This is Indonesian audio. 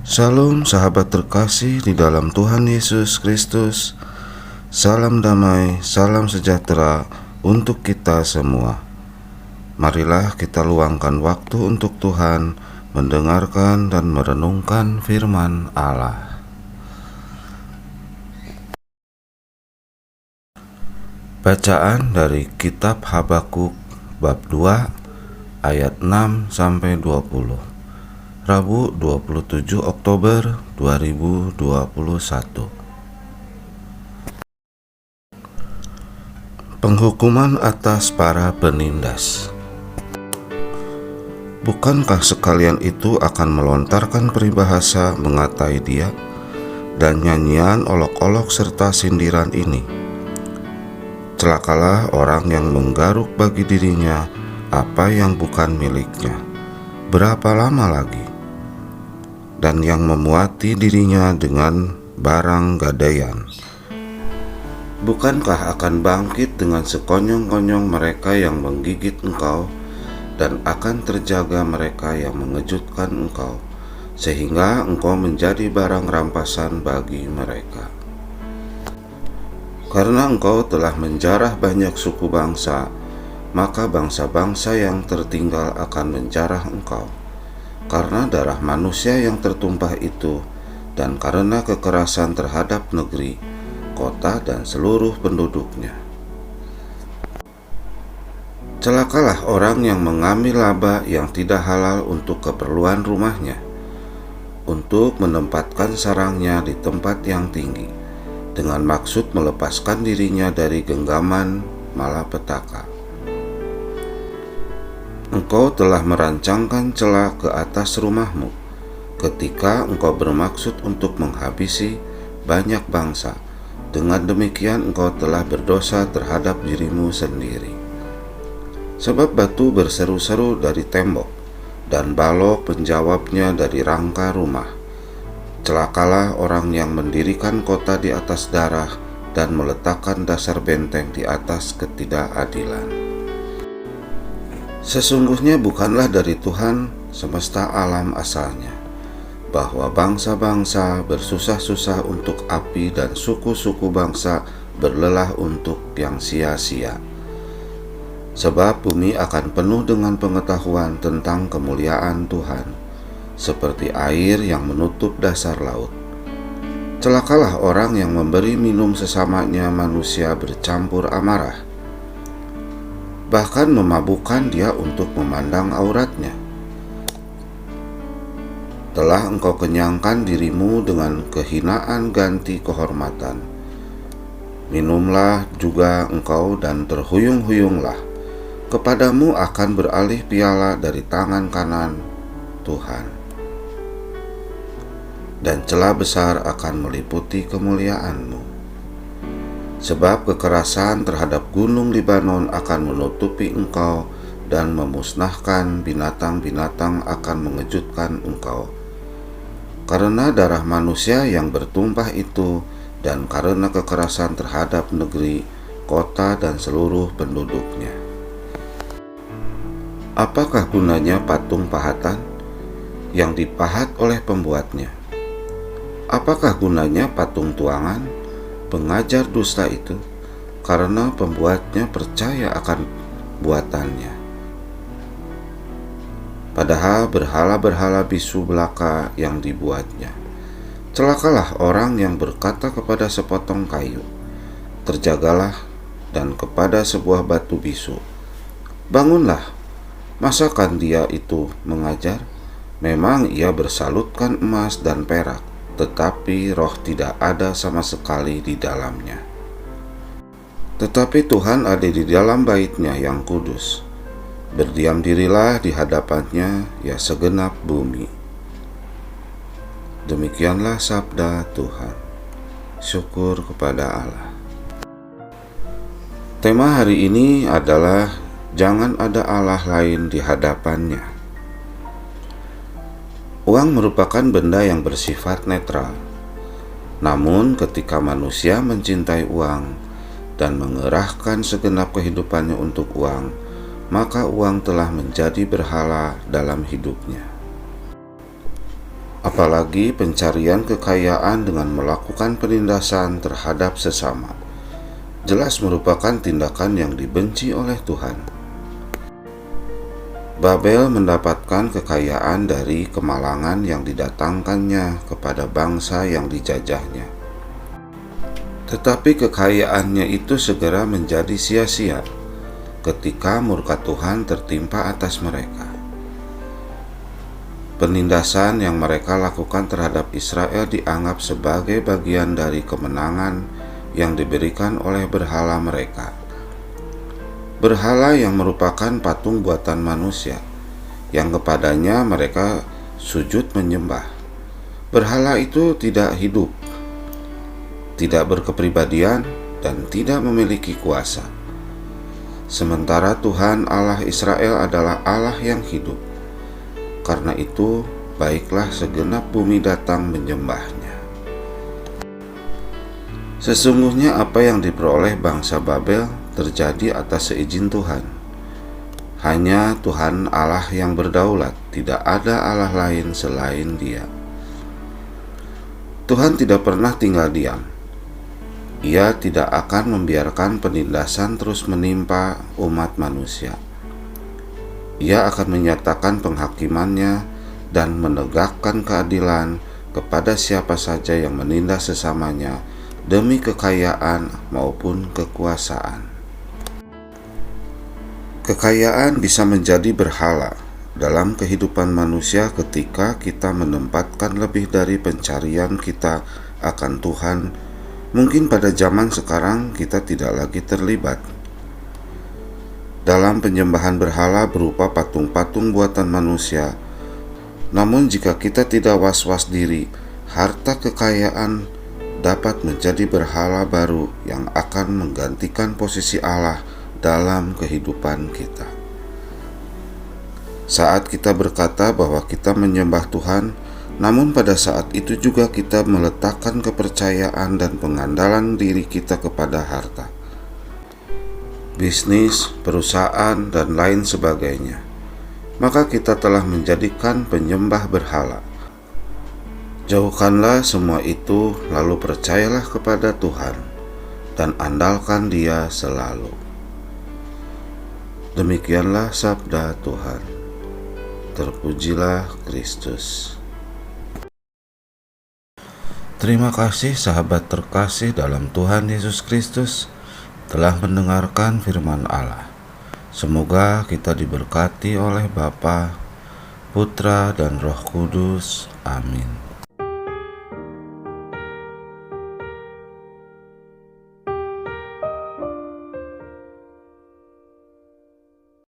Shalom sahabat terkasih di dalam Tuhan Yesus Kristus. Salam damai, salam sejahtera untuk kita semua. Marilah kita luangkan waktu untuk Tuhan, mendengarkan dan merenungkan firman Allah. Bacaan dari kitab Habakuk bab 2 ayat 6 sampai 20. Rabu 27 Oktober 2021. Penghukuman atas para penindas. Bukankah sekalian itu akan melontarkan peribahasa mengatai dia, dan nyanyian olok-olok serta sindiran ini? Celakalah orang yang menggaruk bagi dirinya apa yang bukan miliknya. Berapa lama lagi? Dan yang memuati dirinya dengan barang gadaian. Bukankah akan bangkit dengan sekonyong-konyong mereka yang menggigit engkau, dan akan terjaga mereka yang mengejutkan engkau, sehingga engkau menjadi barang rampasan bagi mereka. Karena engkau telah menjarah banyak suku bangsa, maka bangsa-bangsa yang tertinggal akan menjarah engkau. Karena darah manusia yang tertumpah itu, dan karena kekerasan terhadap negeri, kota dan seluruh penduduknya. Celakalah orang yang mengambil laba yang tidak halal untuk keperluan rumahnya, untuk menempatkan sarangnya di tempat yang tinggi, dengan maksud melepaskan dirinya dari genggaman malapetaka. Engkau telah merancangkan celah ke atas rumahmu, ketika engkau bermaksud untuk menghabisi banyak bangsa. Dengan demikian engkau telah berdosa terhadap dirimu sendiri. Sebab batu berseru-seru dari tembok, dan balok penjawabnya dari rangka rumah. Celakalah orang yang mendirikan kota di atas darah, dan meletakkan dasar benteng di atas ketidakadilan. Sesungguhnya bukanlah dari Tuhan semesta alam asalnya, bahwa bangsa-bangsa bersusah-susah untuk api dan suku-suku bangsa berlelah untuk yang sia-sia. Sebab bumi akan penuh dengan pengetahuan tentang kemuliaan Tuhan, seperti air yang menutup dasar laut. Celakalah orang yang memberi minum sesamanya manusia bercampur amarah, bahkan memabukkan dia untuk memandang auratnya. Telah engkau kenyangkan dirimu dengan kehinaan ganti kehormatan. Minumlah juga engkau dan terhuyung-huyunglah. Kepadamu akan beralih piala dari tangan kanan Tuhan, dan celah besar akan meliputi kemuliaanmu. Sebab kekerasan terhadap gunung Libanon akan menutupi engkau, dan memusnahkan binatang-binatang akan mengejutkan engkau. Karena darah manusia yang bertumpah itu, dan karena kekerasan terhadap negeri, kota dan seluruh penduduknya. Apakah gunanya patung pahatan yang dipahat oleh pembuatnya? Apakah gunanya patung tuangan, pengajar dusta itu, karena pembuatnya percaya akan buatannya? Padahal berhala-berhala bisu belaka yang dibuatnya. Celakalah orang yang berkata kepada sepotong kayu, terjagalah, dan kepada sebuah batu bisu, bangunlah. Masakan dia itu mengajar? Memang ia bersalutkan emas dan perak, tetapi roh tidak ada sama sekali di dalamnya. Tetapi Tuhan ada di dalam bait-Nya yang kudus. Berdiam dirilah di hadapannya, ya segenap bumi. Demikianlah sabda Tuhan. Syukur kepada Allah. Tema hari ini adalah jangan ada Allah lain di hadapannya. Uang merupakan benda yang bersifat netral. Namun ketika manusia mencintai uang dan mengerahkan segenap kehidupannya untuk uang, maka uang telah menjadi berhala dalam hidupnya. apalagi pencarian kekayaan dengan melakukan penindasan terhadap sesama. Jelas merupakan tindakan yang dibenci oleh Tuhan. Babel mendapatkan kekayaan dari kemalangan yang didatangkannya kepada bangsa yang dijajahnya. Tetapi kekayaannya itu segera menjadi sia-sia ketika murka Tuhan tertimpa atas mereka. Penindasan yang mereka lakukan terhadap Israel dianggap sebagai bagian dari kemenangan yang diberikan oleh berhala mereka. Berhala yang merupakan patung buatan manusia, yang kepadanya mereka sujud menyembah. Berhala itu tidak hidup, tidak berkepribadian, dan tidak memiliki kuasa. Sementara Tuhan Allah Israel adalah Allah yang hidup. Karena itu, baiklah segenap bumi datang menyembahnya. Sesungguhnya apa yang diperoleh bangsa Babel terjadi atas seizin Tuhan. Hanya Tuhan Allah yang berdaulat, tidak ada Allah lain selain Dia. Tuhan tidak pernah tinggal diam. Ia tidak akan membiarkan penindasan terus menimpa umat manusia. Ia akan menyatakan penghakimannya dan menegakkan keadilan kepada siapa saja yang menindas sesamanya demi kekayaan maupun kekuasaan. Kekayaan bisa menjadi berhala dalam kehidupan manusia ketika kita menempatkan lebih dari pencarian kita akan Tuhan. Mungkin pada zaman sekarang kita tidak lagi terlibat dalam penyembahan berhala berupa patung-patung buatan manusia. Namun jika kita tidak was-was diri, harta kekayaan dapat menjadi berhala baru yang akan menggantikan posisi Allah dalam kehidupan kita. Saat kita berkata bahwa kita menyembah Tuhan, namun pada saat itu juga kita meletakkan kepercayaan dan pengandalan diri kita kepada harta, bisnis, perusahaan, dan lain sebagainya, maka kita telah menjadikan penyembah berhala. Jauhkanlah semua itu, lalu percayalah kepada Tuhan dan andalkan Dia selalu. Demikianlah sabda Tuhan. Terpujilah Kristus. Terima kasih sahabat terkasih dalam Tuhan Yesus Kristus telah mendengarkan firman Allah. Semoga kita diberkati oleh Bapa, Putra, dan Roh Kudus. Amin.